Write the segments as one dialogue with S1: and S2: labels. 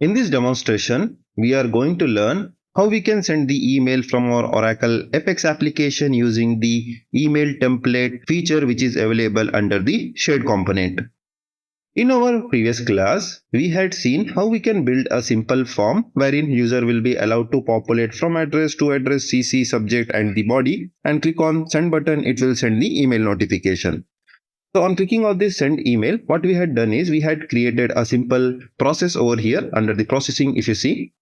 S1: In this demonstration, we are going to learn how we can send the email from our Oracle Apex application using the email template feature which is available under the shared component. In our previous class, we had seen how we can build a simple form wherein user will be allowed to populate from address to address, CC, subject and the body, and click on send button, it will send the email notification. So on clicking on this send email, what we had done is we had created a simple process over here under the processing. If you see,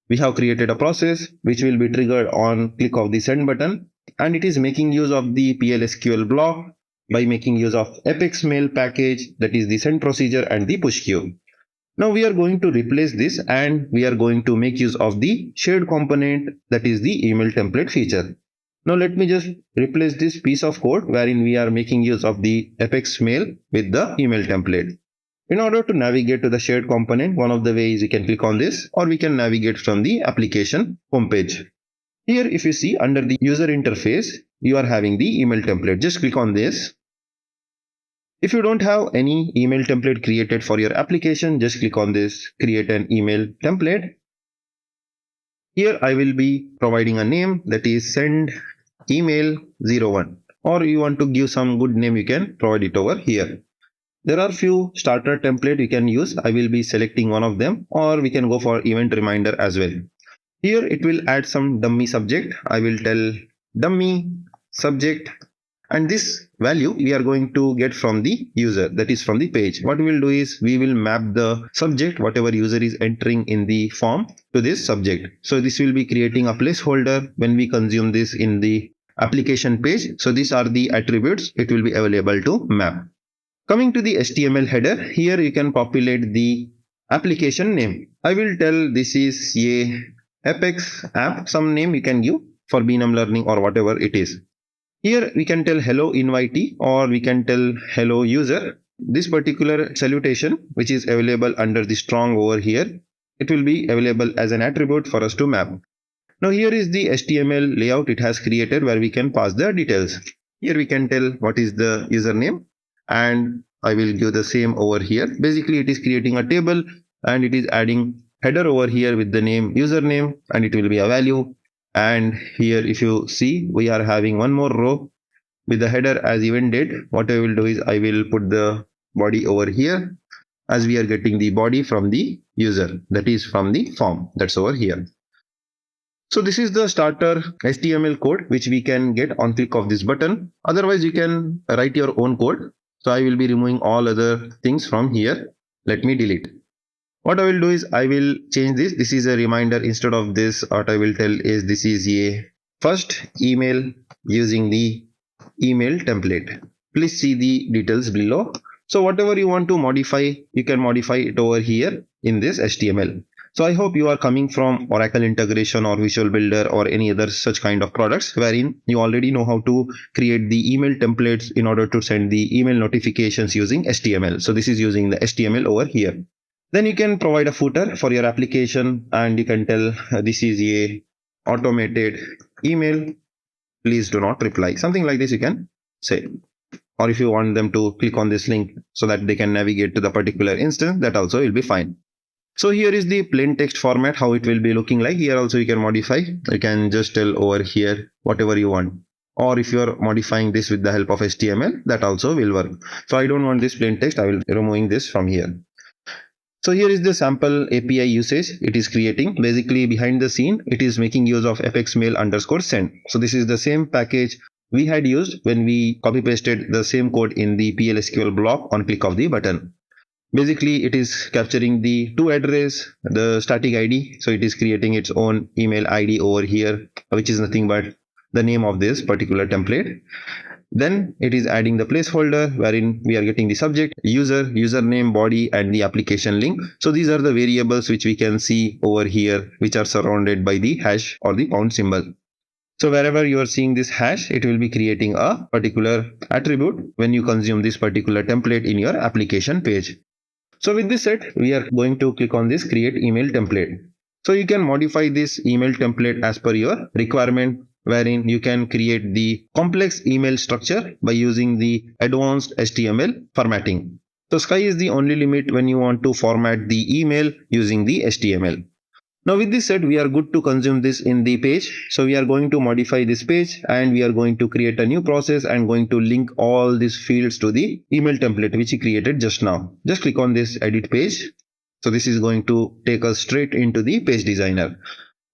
S1: we have created a process which will be triggered on click of the send button, and it is making use of the PLSQL block by making use of Apex mail package, that is the send procedure and the push queue. Now we are going to replace this and we are going to make use of the shared component, that is the email template feature. Now let me just replace this piece of code wherein we are making use of the Apex mail with the email template. In order to navigate to the shared component, one of the ways you can click on this, or we can navigate from the application homepage. Here, if you see under the user interface, you are having the email template. Just click on this. If you don't have any email template created for your application, just click on this, create an email template. Here I will be providing a name, that is send email 01, or you want to give some good name, you can provide it over here. There are few starter template you can use. I will be selecting one of them, or we can go for event reminder as well. Here it will add some dummy subject. I will tell dummy subject, and this value we are going to get from the user, that is from the page. What we will do is we will map the subject, whatever user is entering in the form, to this subject. So this will be creating a placeholder when we consume this in the application page. So these are the attributes it will be available to map. Coming to the HTML header, here you can populate the application name. I will tell this is a Apex app, some name you can give for beenum learning or whatever it is. Here we can tell hello invitee, or we can tell hello user. This particular salutation which is available under the strong over here, it will be available as an attribute for us to map. Now here is the HTML layout it has created where we can pass the details. Here we can tell what is the username, and I will give the same over here. Basically it is creating a table and it is adding header over here with the name username, and it will be a value. And here if you see, we are having one more row with the header as event date. What I will do is I will put the body over here, as we are getting the body from the user, that is from the form, that's over here. So this is the starter HTML code which we can get on click of this button. Otherwise you can write your own code. So I will be removing all other things from here. Let me delete. What I will do is I will change this. This is a reminder. Instead of this, what I will tell is this is a first email using the email template. Please see the details below. So whatever you want to modify, you can modify it over here in this HTML. So I hope you are coming from Oracle integration or Visual Builder or any other such kind of products wherein you already know how to create the email templates in order to send the email notifications using HTML. So this is using the HTML over here. Then you can provide a footer for your application, and you can tell this is a automated email, please do not reply. Something like this you can say. Or if you want them to click on this link so that they can navigate to the particular instance, that also will be fine. So here is the plain text format, how it will be looking like. Here also you can modify. You can just tell over here whatever you want. Or if you are modifying this with the help of HTML, that also will work. So I don't want this plain text. I will be removing this from here. So here is the sample API usage it is creating. Basically behind the scene, it is making use of Apex mail underscore send. So this is the same package we had used when we copy pasted the same code in the PLSQL block on click of the button. Basically it is capturing the to address, the static ID. So it is creating its own email ID over here, which is nothing but the name of this particular template. Then it is adding the placeholder wherein we are getting the subject, user, username, body, and the application link. So these are the variables which we can see over here, which are surrounded by the hash or the pound symbol. So wherever you are seeing this hash, it will be creating a particular attribute when you consume this particular template in your application page. So with this set, we are going to click on this create email template. So you can modify this email template as per your requirement, wherein you can create the complex email structure by using the advanced HTML formatting. So sky is the only limit when you want to format the email using the HTML. Now with this said, we are good to consume this in the page. So we are going to modify this page and we are going to create a new process and going to link all these fields to the email template which we created just now. Just click on this edit page. So this is going to take us straight into the page designer.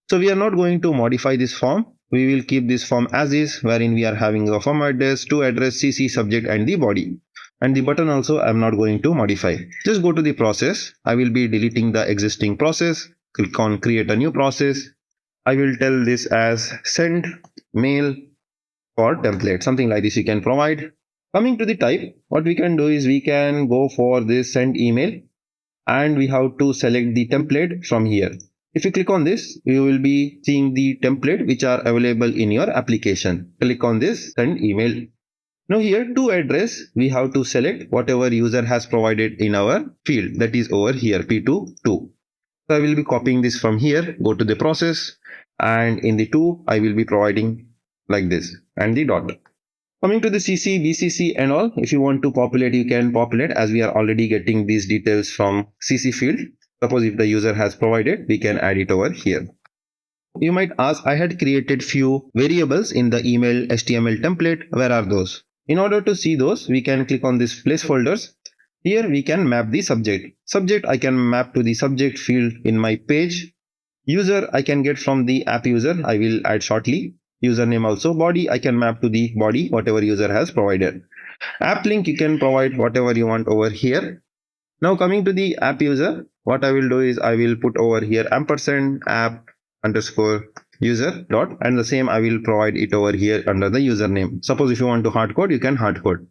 S1: So we are not going to modify this form. We will keep this form as is, wherein we are having a form address, to address, CC, subject and the body. And the button also I am not going to modify. Just go to the process. I will be deleting the existing process. Click on create a new process. I will tell this as send mail for template. Something like this you can provide. Coming to the type, what we can do is we can go for this send email and we have to select the template from here. If you click on this, you will be seeing the template which are available in your application. Click on this send email. Now here to address, we have to select whatever user has provided in our field, that is over here P22. So I will be copying this from here, go to the process, and in the 2 I will be providing like this and the dot. Coming to the CC, VCC and all, if you want to populate, you can populate, as we are already getting these details from CC field. Suppose if the user has provided, we can add it over here. You might ask, I had created few variables in the email HTML template. Where are those? In order to see those, we can click on this placeholders. Here we can map the subject. Subject I can map to the subject field in my page. User I can get from the app user. I will add shortly. Username also. Body I can map to the body, whatever user has provided. App link you can provide whatever you want over here. Now coming to the app user, what I will do is I will put over here ampersand app underscore user dot, and the same I will provide it over here under the username. Suppose if you want to hard code, you can hard code.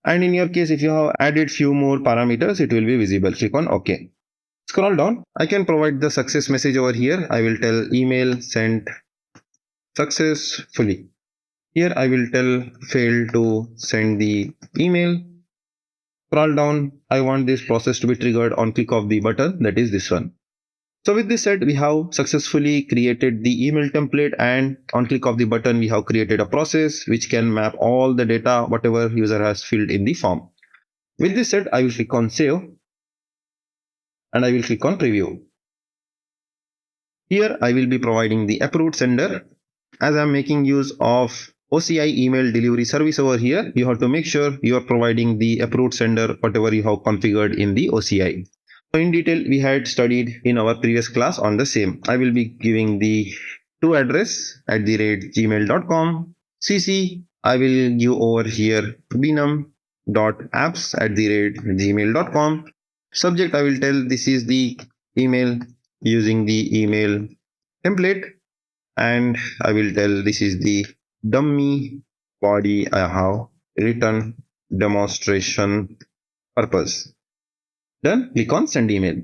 S1: And in your case, if you have added few more parameters, it will be visible. Click on OK. Scroll down. I can provide the success message over here. I will tell email sent successfully. Here I will tell fail to send the email. Scroll down. I want this process to be triggered on click of the button, that is this one. So with this said, we have successfully created the email template, and on click of the button, we have created a process which can map all the data, whatever user has filled in the form. With this said, I will click on save and I will click on preview. Here I will be providing the approved sender. As I am making use of OCI email delivery service over here, you have to make sure you are providing the approved sender, whatever you have configured in the OCI. So in detail, we had studied in our previous class on the same. I will be giving the to address @gmail.com. CC, I will give over here beenum.apps @gmail.com. Subject, I will tell this is the email using the email template, and I will tell this is the dummy body I have written demonstration purpose. Done. Click on send email.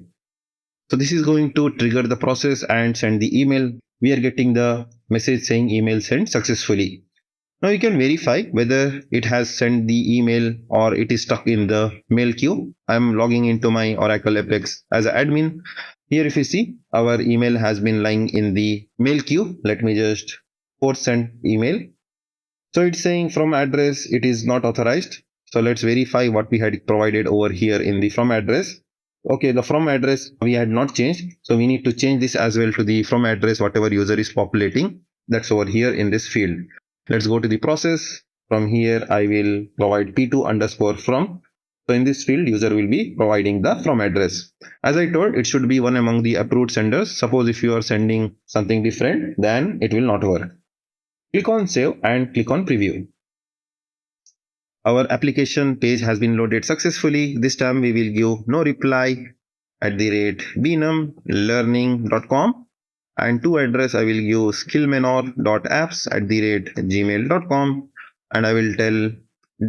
S1: So this is going to trigger the process and send the email. We are getting the message saying email sent successfully. Now you can verify whether it has sent the email or it is stuck in the mail queue. I'm logging into my Oracle Apex as an admin. Here if you see, our email has been lying in the mail queue. Let me just force send email. So it's saying from address it is not authorized. So let's verify what we had provided over here in the from address. Okay, the from address we had not changed. So we need to change this as well to the from address, whatever user is populating. That's over here in this field. Let's go to the process. From here, I will provide P2 underscore from. So in this field, user will be providing the from address. As I told, it should be one among the approved senders. Suppose if you are sending something different, then it will not work. Click on save and click on preview. Our application page has been loaded successfully. This time we will give no reply @beenum.learning.com, and to address I will give skillmenor.apps @gmail.com, and I will tell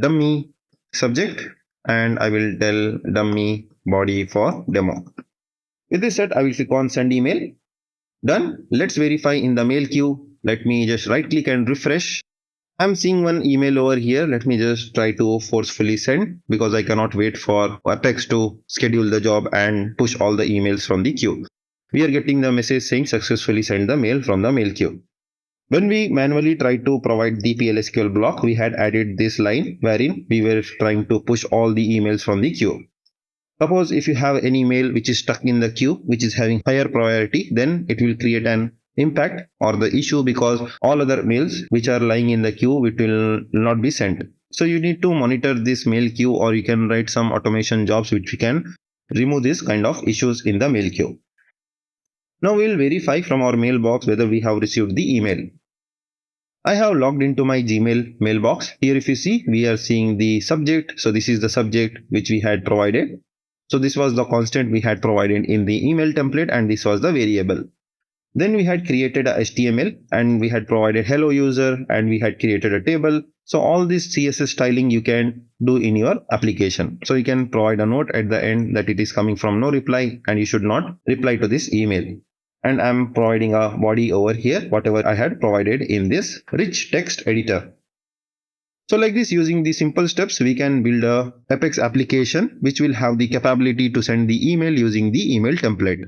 S1: dummy subject and I will tell dummy body for demo. With this said, I will click on send email. Done. Let's verify in the mail queue. Let me just right click and refresh. I'm seeing one email over here. Let me just try to forcefully send, because I cannot wait for Apex to schedule the job and push all the emails from the queue. We are getting the message saying successfully send the mail from the mail queue. When we manually tried to provide the PLSQL block, we had added this line wherein we were trying to push all the emails from the queue. Suppose if you have an email which is stuck in the queue, which is having higher priority, then it will create an impact or the issue because all other mails which are lying in the queue, it will not be sent. So you need to monitor this mail queue, or you can write some automation jobs which we can remove this kind of issues in the mail queue. Now we will verify from our mailbox whether we have received the email. I have logged into my Gmail mailbox. Here if you see, we are seeing the subject. So this is the subject which we had provided. So this was the constant we had provided in the email template, and this was the variable. Then we had created a HTML and we had provided hello user, and we had created a table. So all this CSS styling you can do in your application. So you can provide a note at the end that it is coming from no reply and you should not reply to this email. And I'm providing a body over here, whatever I had provided in this rich text editor. So like this, using the simple steps, we can build a Apex application which will have the capability to send the email using the email template.